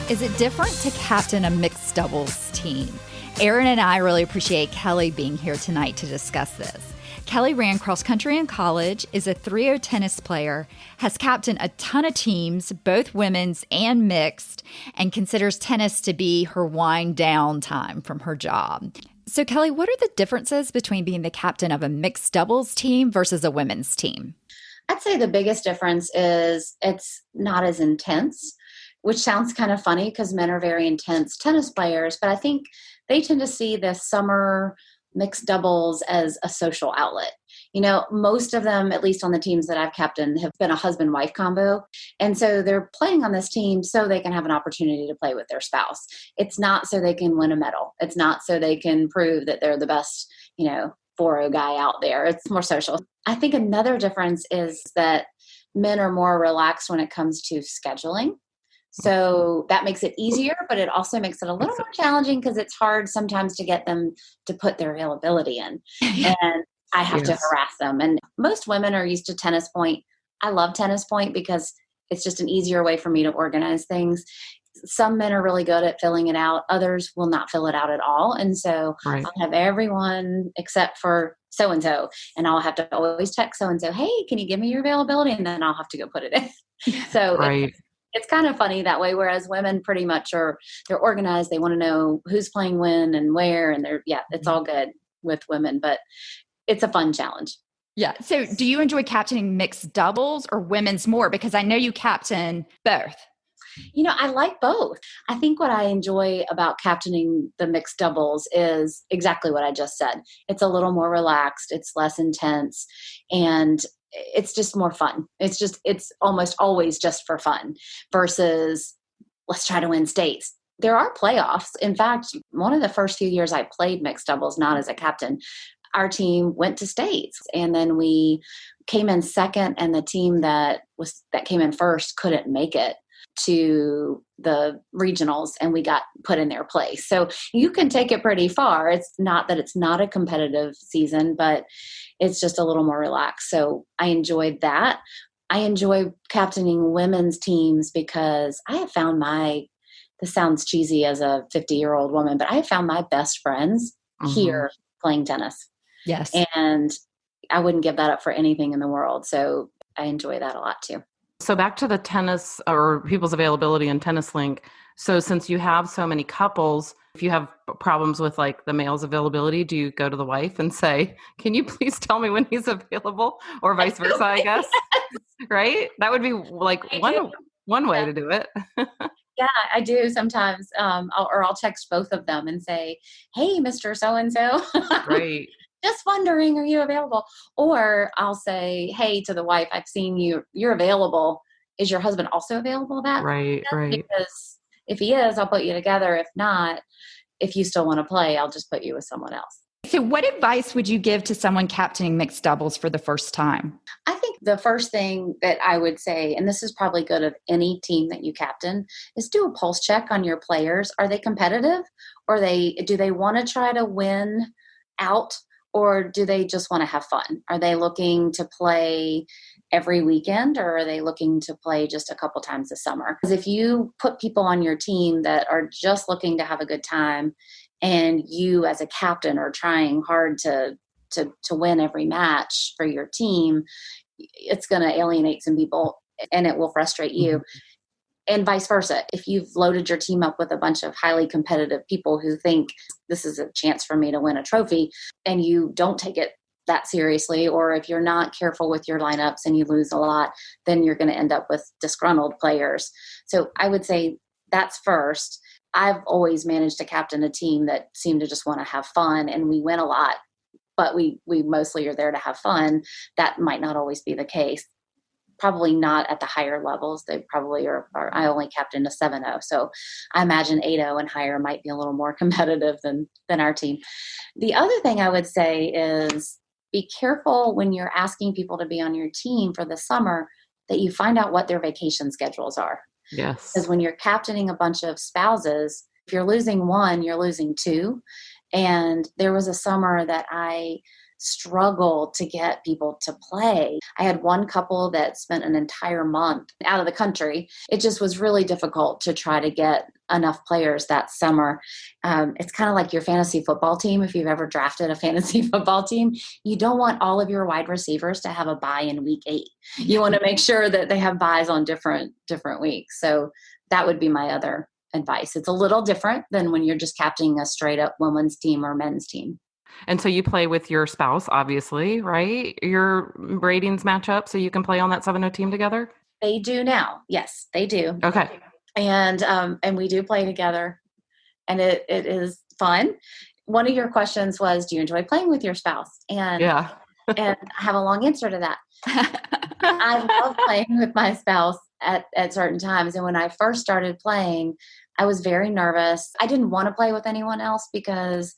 Is it different to captain a mixed doubles team? Aaron and I really appreciate Kelly being here tonight to discuss this. Kelly ran cross country in college, is a 3-0 tennis player, has captained a ton of teams, both women's and mixed, and considers tennis to be her wind down time from her job. So Kelly, what are the differences between being the captain of a mixed doubles team versus a women's team? I'd say the biggest difference is it's not as intense, which sounds kind of funny because men are very intense tennis players, but I think they tend to see the summer mixed doubles as a social outlet. You know, most of them, at least on the teams that I've captained, have been a husband-wife combo. And so they're playing on this team so they can have an opportunity to play with their spouse. It's not so they can win a medal. It's not so they can prove that they're the best, 4-0 guy out there. It's more social. I think another difference is that men are more relaxed when it comes to scheduling. So that makes it easier, but it also makes it a little more challenging because it's hard sometimes to get them to put their availability in. And I have to harass them. And most women are used to Tennis Point. I love Tennis Point because it's just an easier way for me to organize things. Some men are really good at filling it out. Others will not fill it out at all. And so I'll have everyone except for so-and-so. And I'll have to always text so-and-so, hey, can you give me your availability? And then I'll have to go put it in. So it's kind of funny that way. Whereas women pretty much they're organized. They want to know who's playing when and where. And it's all good with women, but it's a fun challenge. Yeah. So do you enjoy captaining mixed doubles or women's more? Because I know you captain both. I like both. I think what I enjoy about captaining the mixed doubles is exactly what I just said. It's a little more relaxed. It's less intense. And it's just more fun. It's almost always just for fun versus let's try to win states. There are playoffs. In fact, one of the first few years I played mixed doubles, not as a captain, our team went to states and then we came in second and the team that came in first couldn't make it to the regionals and we got put in their place. So you can take it pretty far. It's not that it's not a competitive season, but it's just a little more relaxed. So I enjoyed that. I enjoy captaining women's teams because I have found this sounds cheesy as a 50-year-old woman, but I have found my best friends here playing tennis. Yes. And I wouldn't give that up for anything in the world. So I enjoy that a lot too. So back to the tennis or people's availability in Tennis Link. So since you have so many couples, if you have problems with like the male's availability, do you go to the wife and say, can you please tell me when he's available, or vice versa, I guess, right? That would be like one way to do it. Yeah, I do sometimes. I'll text both of them and say, hey, Mr. So-and-so. Right. Just wondering, are you available? Or I'll say, hey, to the wife, I've seen you're available. Is your husband also available that? Right. Because if he is, I'll put you together. If not, if you still want to play, I'll just put you with someone else. So what advice would you give to someone captaining mixed doubles for the first time? I think the first thing that I would say, and this is probably good of any team that you captain, is do a pulse check on your players. Are they competitive? Or do they want to try to win out? Or do they just want to have fun? Are they looking to play every weekend, or are they looking to play just a couple times a summer? Because if you put people on your team that are just looking to have a good time, and you as a captain are trying hard to win every match for your team, it's going to alienate some people and it will frustrate you. And vice versa. If you've loaded your team up with a bunch of highly competitive people who think this is a chance for me to win a trophy, and you don't take it that seriously, or if you're not careful with your lineups and you lose a lot, then you're going to end up with disgruntled players. So I would say that's first. I've always managed to captain a team that seemed to just want to have fun, and we win a lot, but we mostly are there to have fun. That might not always be the case. Probably not at the higher levels. They probably are I only captained a 7-0. So I imagine 8-0 and higher might be a little more competitive than our team. The other thing I would say is be careful when you're asking people to be on your team for the summer that you find out what their vacation schedules are. Yes. Because when you're captaining a bunch of spouses, if you're losing one, you're losing two. And there was a summer that I struggle to get people to play. I had one couple that spent an entire month out of the country. It just was really difficult to try to get enough players that summer. It's kind of like your fantasy football team. If you've ever drafted a fantasy football team, you don't want all of your wide receivers to have a bye in week 8. You want to make sure that they have byes on different weeks. So that would be my other advice. It's a little different than when you're just captaining a straight up women's team or men's team. And so you play with your spouse, obviously, right? Your ratings match up so you can play on that 7-0 team together? They do now. Yes, they do. Okay. And we do play together, and it is fun. One of your questions was, do you enjoy playing with your spouse? And yeah. And I have a long answer to that. I love playing with my spouse at certain times. And when I first started playing, I was very nervous. I didn't want to play with anyone else because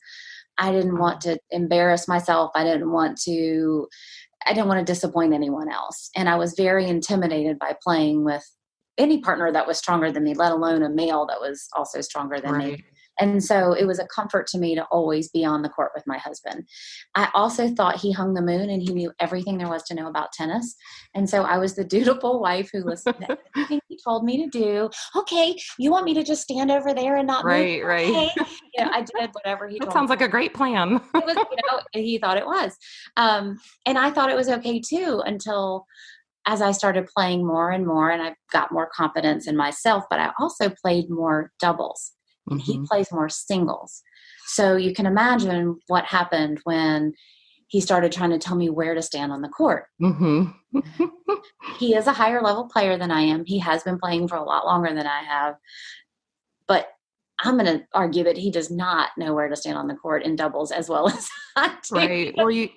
I didn't want to embarrass myself. I didn't want to disappoint anyone else. And I was very intimidated by playing with any partner that was stronger than me, let alone a male that was also stronger than me. And so it was a comfort to me to always be on the court with my husband. I also thought he hung the moon and he knew everything there was to know about tennis. And so I was the dutiful wife who listened to everything he told me to do. Okay, you want me to just stand over there and not move? Right. Okay. I did whatever he told me. That sounds like a great plan. It was, he thought it was. And I thought it was okay too, until as I started playing more and more, and I got more confidence in myself, but I also played more doubles. And he plays more singles. So you can imagine what happened when he started trying to tell me where to stand on the court. He is a higher level player than I am. He has been playing for a lot longer than I have. But I'm going to argue that he does not know where to stand on the court in doubles as well as I do. Right. Well, you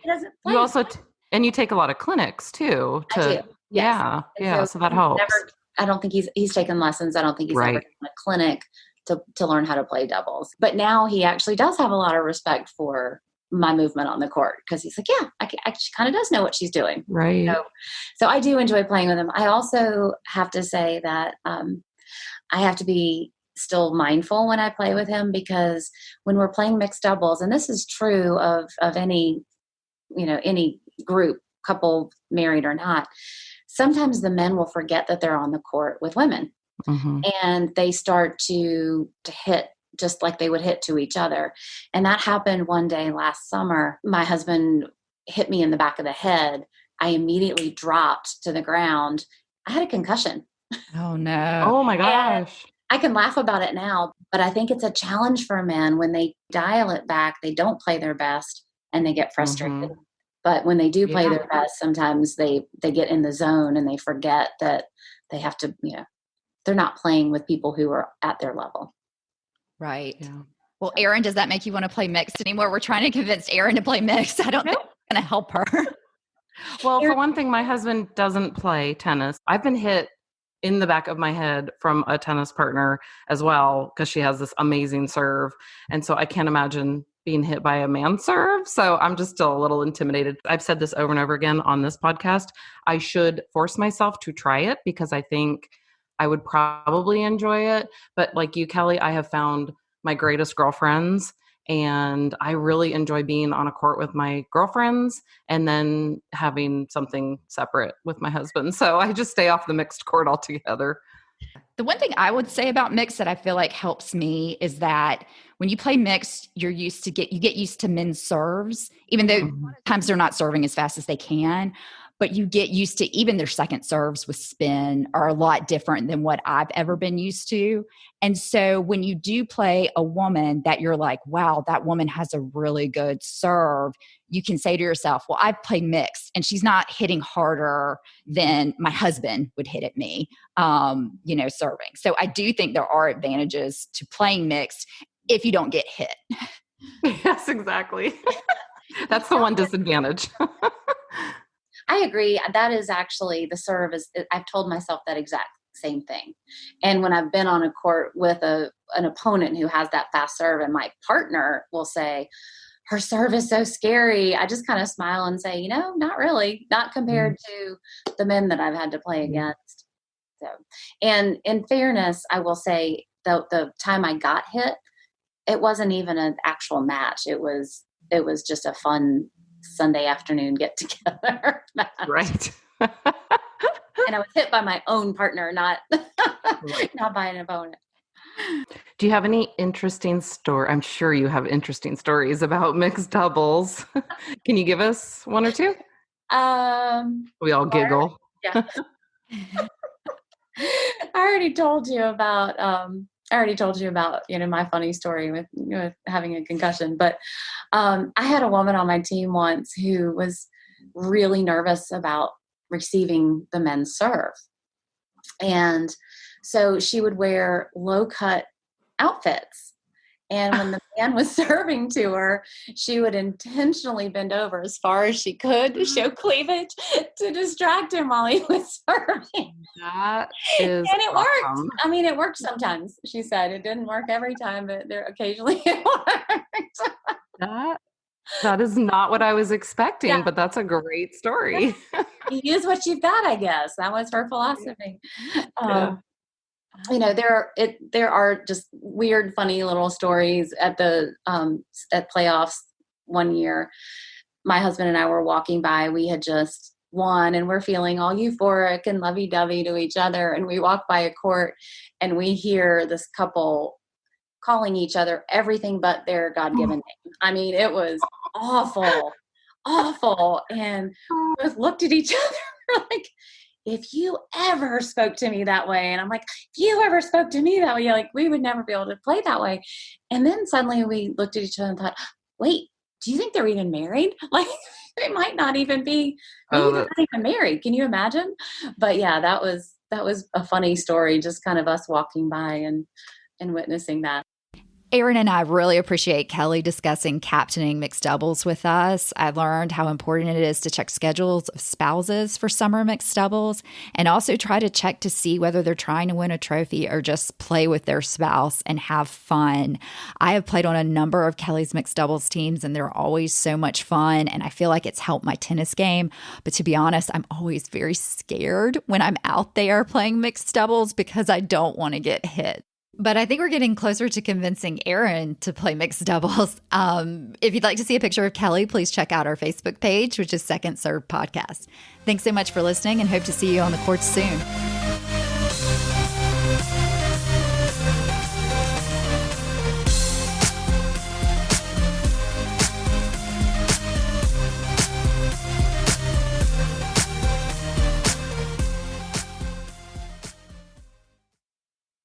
also, and you take a lot of clinics too. I do. Yes. Yeah. So that helps. I don't think he's taken lessons. I don't think he's ever done a clinic to learn how to play doubles. But now he actually does have a lot of respect for my movement on the court, because he's like, she kind of does know what she's doing. Right. So I do enjoy playing with him. I also have to say that I have to be still mindful when I play with him, because when we're playing mixed doubles, and this is true of any, any group, couple, married or not, sometimes the men will forget that they're on the court with women. And they start to hit just like they would hit to each other. And that happened one day last summer. My husband hit me in the back of the head. I immediately dropped to the ground. I had a concussion. Oh, no. Oh, my gosh. I can laugh about it now, but I think it's a challenge for men when they dial it back. They don't play their best and they get frustrated. But when they do play their best, sometimes they get in the zone and they forget that they have to, they're not playing with people who are at their level. Right. Yeah. Well, Erin, does that make you want to play mixed anymore? We're trying to convince Erin to play mixed. I don't think it's going to help her. Well, for one thing, my husband doesn't play tennis. I've been hit in the back of my head from a tennis partner as well, because she has this amazing serve. And so I can't imagine being hit by a man serve. So I'm just still a little intimidated. I've said this over and over again on this podcast. I should force myself to try it, because I think I would probably enjoy it. But like you, Kelly, I have found my greatest girlfriends, and I really enjoy being on a court with my girlfriends and then having something separate with my husband. So I just stay off the mixed court altogether. The one thing I would say about mixed that I feel like helps me is that when you play mixed, you get used to men's serves, even though times they're not serving as fast as they can. But you get used to even their second serves with spin are a lot different than what I've ever been used to. And so when you do play a woman that you're like, wow, that woman has a really good serve, you can say to yourself, well, I've played mixed and she's not hitting harder than my husband would hit at me, serving. So I do think there are advantages to playing mixed if you don't get hit. Yes, exactly. That's the one disadvantage. I agree. That is actually the serve I've told myself that exact same thing. And when I've been on a court with an opponent who has that fast serve, and my partner will say, her serve is so scary, I just kind of smile and say, not really, not compared to the men that I've had to play against. So, and in fairness, I will say the time I got hit, it wasn't even an actual match. It was just a fun Sunday afternoon get together. Right. And I was hit by my own partner, not Right. not by an opponent. Do you have any interesting story? I'm sure you have interesting stories about mixed doubles. Can you give us one or two? We all giggle. Yeah. I already told you about my funny story with having a concussion. But I had a woman on my team once who was really nervous about receiving the men's serve. And so she would wear low cut outfits. And when the man was serving to her, she would intentionally bend over as far as she could to show cleavage to distract him while he was serving. That is And it awesome. worked. I mean, it worked sometimes, she said. It didn't work every time, but there occasionally it worked. That is not what I was expecting, Yeah. but that's a great story. You use what you've got, I guess. That was her philosophy. Yeah. There are just weird, funny little stories at at playoffs one year. My husband and I were walking by. We had just won, and we're feeling all euphoric and lovey-dovey to each other. And we walk by a court, and we hear this couple calling each other everything but their God-given name. I mean, it was awful, awful. And we both looked at each other we're like, if you ever spoke to me that way. And I'm like, if you ever spoke to me that way, like we would never be able to play that way. And then suddenly we looked at each other and thought, wait, do you think they're even married? Like they might not even be, maybe they're not even married. Can you imagine? But yeah, that was a funny story, just kind of us walking by and witnessing that. Erin and I really appreciate Kelly discussing captaining mixed doubles with us. I learned how important it is to check schedules of spouses for summer mixed doubles and also try to check to see whether they're trying to win a trophy or just play with their spouse and have fun. I have played on a number of Kelly's mixed doubles teams and they're always so much fun and I feel like it's helped my tennis game. But to be honest, I'm always very scared when I'm out there playing mixed doubles because I don't want to get hit. But I think we're getting closer to convincing Erin to play mixed doubles. If you'd like to see a picture of Kelly, please check out our Facebook page, which is Second Serve Podcast. Thanks so much for listening and hope to see you on the courts soon.